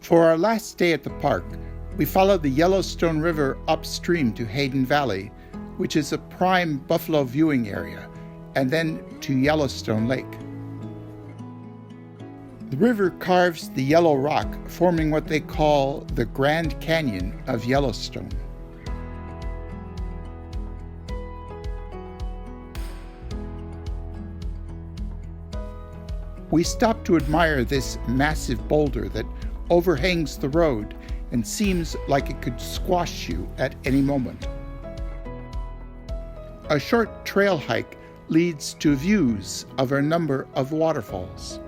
For our last day at the park, we followed the Yellowstone River upstream to Hayden Valley, which is a prime buffalo viewing area, and then to Yellowstone Lake. The river carves the yellow rock, forming what they call the Grand Canyon of Yellowstone. We stopped to admire this massive boulder that overhangs the road and seems like it could squash you at any moment. A short trail hike leads to views of a number of waterfalls.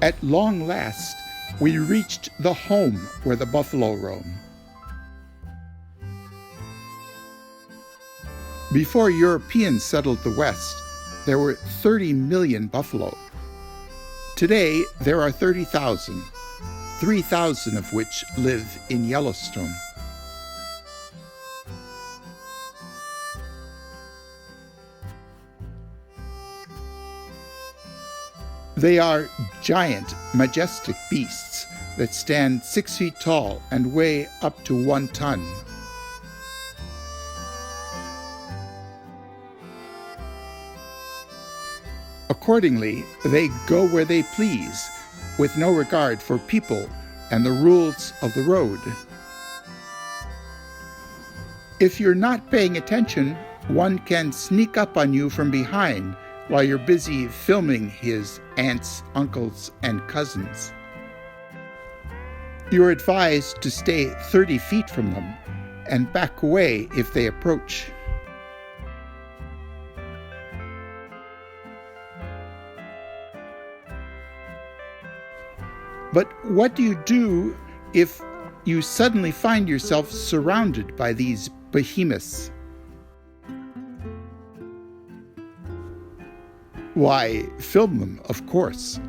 At long last, we reached the home where the buffalo roam. Before Europeans settled the West, there were 30 million buffalo. Today, there are 30,000, 3,000 of which live in Yellowstone. They are giant, majestic beasts that stand 6 feet tall and weigh up to 1 ton. Accordingly, they go where they please, with no regard for people and the rules of the road. If you're not paying attention, one can sneak up on you from behind while you're busy filming his aunts, uncles, and cousins. You're advised to stay 30 feet from them and back away if they approach. But what do you do if you suddenly find yourself surrounded by these behemoths? Why, film them, of course.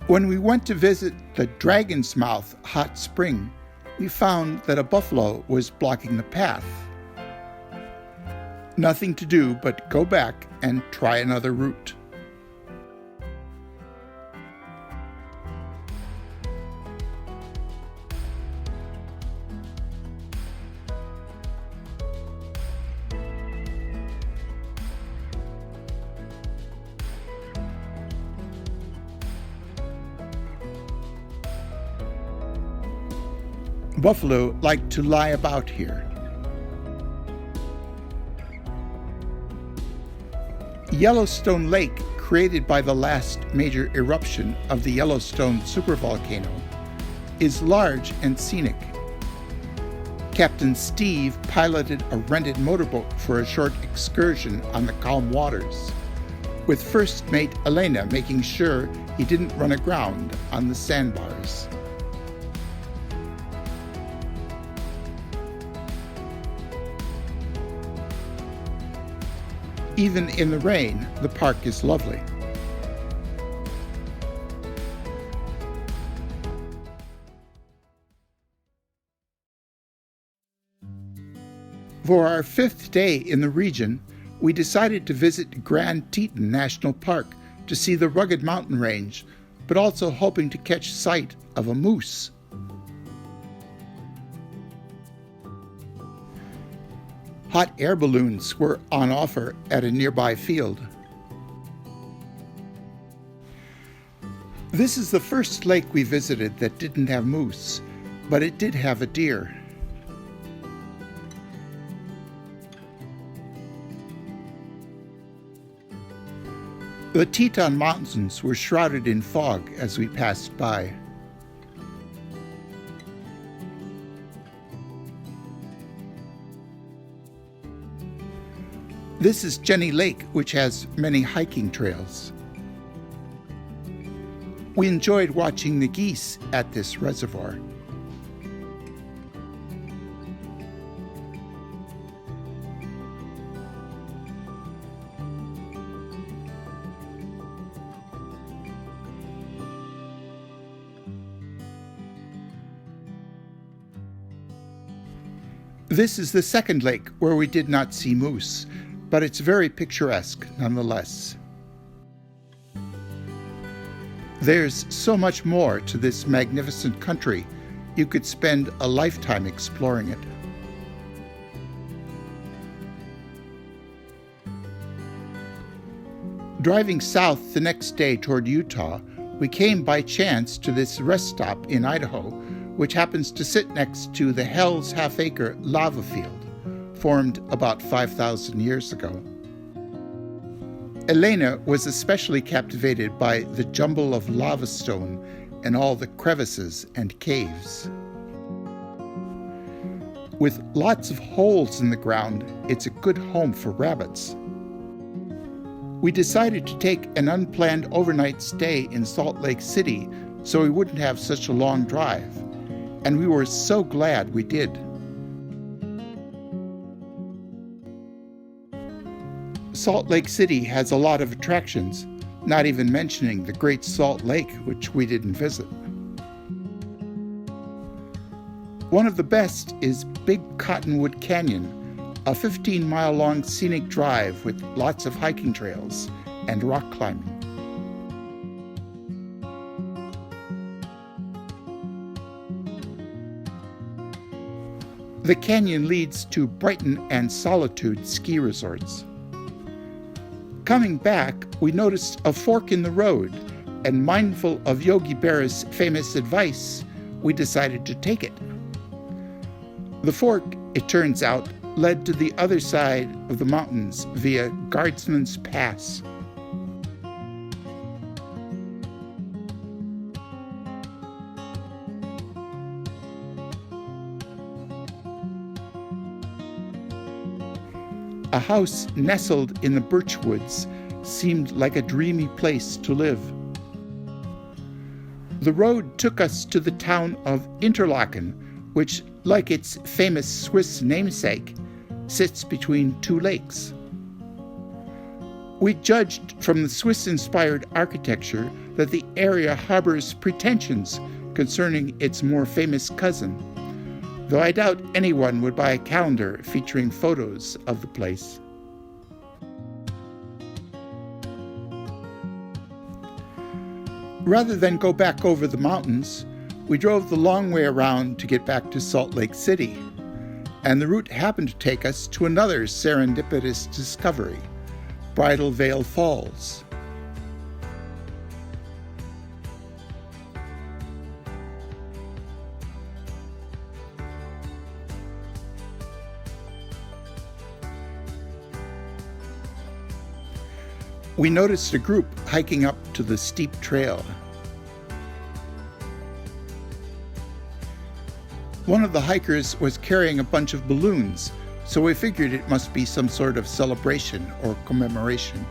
When we went to visit the Dragon's Mouth hot spring, we found that a buffalo was blocking the path. Nothing to do but go back and try another route. Buffalo like to lie about here. Yellowstone Lake, created by the last major eruption of the Yellowstone supervolcano, is large and scenic. Captain Steve piloted a rented motorboat for a short excursion on the calm waters, with first mate Elena making sure he didn't run aground on the sandbars. Even in the rain, the park is lovely. For our 5th day in the region, we decided to visit Gran Teton National Park to see the rugged mountain range, but also hoping to catch sight of a moose. Hot air balloons were on offer at a nearby field. This is the first lake we visited that didn't have moose, but it did have a deer. The Teton Mountains were shrouded in fog as we passed by. This is Jenny Lake, which has many hiking trails. We enjoyed watching the geese at this reservoir. This is the second lake where we did not see moose, but it's very picturesque nonetheless. There's so much more to this magnificent country, you could spend a lifetime exploring it. Driving south the next day toward Utah, we came by chance to this rest stop in Idaho, which happens to sit next to the Hell's Half-Acre lava field, formed about 5,000 years ago. Elena was especially captivated by the jumble of lava stone and all the crevices and caves. With lots of holes in the ground, it's a good home for rabbits. We decided to take an unplanned overnight stay in Salt Lake City so we wouldn't have such a long drive, and we were so glad we did. Salt Lake City has a lot of attractions, not even mentioning the Great Salt Lake, which we didn't visit. One of the best is Big Cottonwood Canyon, a 15-mile-long scenic drive with lots of hiking trails and rock climbing. The canyon leads to Brighton and Solitude ski resorts. Coming back, we noticed a fork in the road, and mindful of Yogi Berra's famous advice, we decided to take it. The fork, it turns out, led to the other side of the mountains via Guardsman's Pass. A house nestled in the birch woods seemed like a dreamy place to live. The road took us to the town of Interlaken, which, like its famous Swiss namesake, sits between two lakes. We judged from the Swiss-inspired architecture that the area harbors pretensions concerning its more famous cousin, though I doubt anyone would buy a calendar featuring photos of the place. Rather than go back over the mountains, we drove the long way around to get back to Salt Lake City, and the route happened to take us to another serendipitous discovery, Bridal Veil Falls. We noticed a group hiking up to the steep trail. One of the hikers was carrying a bunch of balloons, so we figured it must be some sort of celebration or commemoration.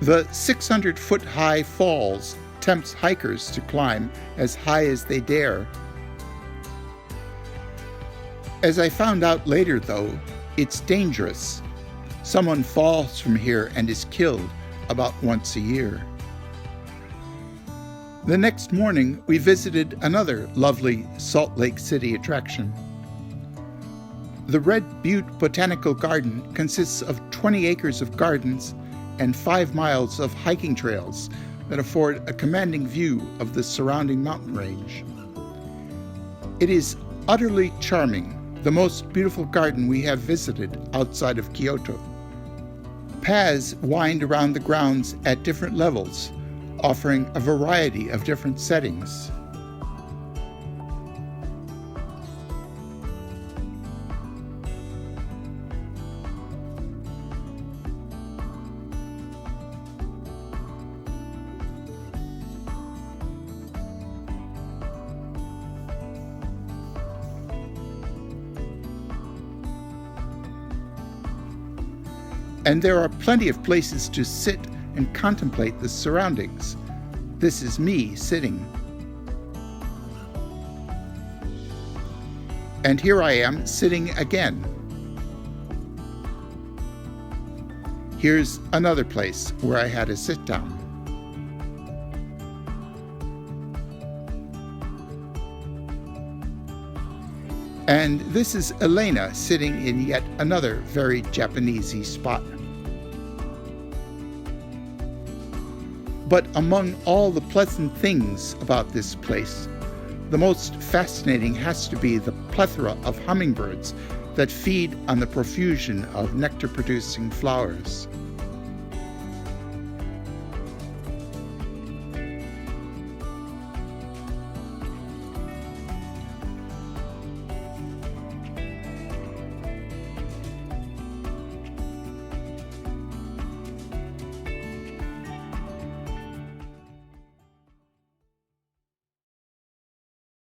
The 600-foot-high falls tempts hikers to climb as high as they dare. As I found out later, though, it's dangerous. Someone falls from here and is killed about once a year. The next morning, we visited another lovely Salt Lake City attraction. The Red Butte Botanical Garden consists of 20 acres of gardens and 5 miles of hiking trails that afford a commanding view of the surrounding mountain range. It is utterly charming, the most beautiful garden we have visited outside of Kyoto. Paths wind around the grounds at different levels, offering a variety of different settings. And there are plenty of places to sit and contemplate the surroundings. This is me sitting. And here I am sitting again. Here's another place where I had a sit down. And this is Elena sitting in yet another very Japanesey spot. But among all the pleasant things about this place, the most fascinating has to be the plethora of hummingbirds that feed on the profusion of nectar-producing flowers.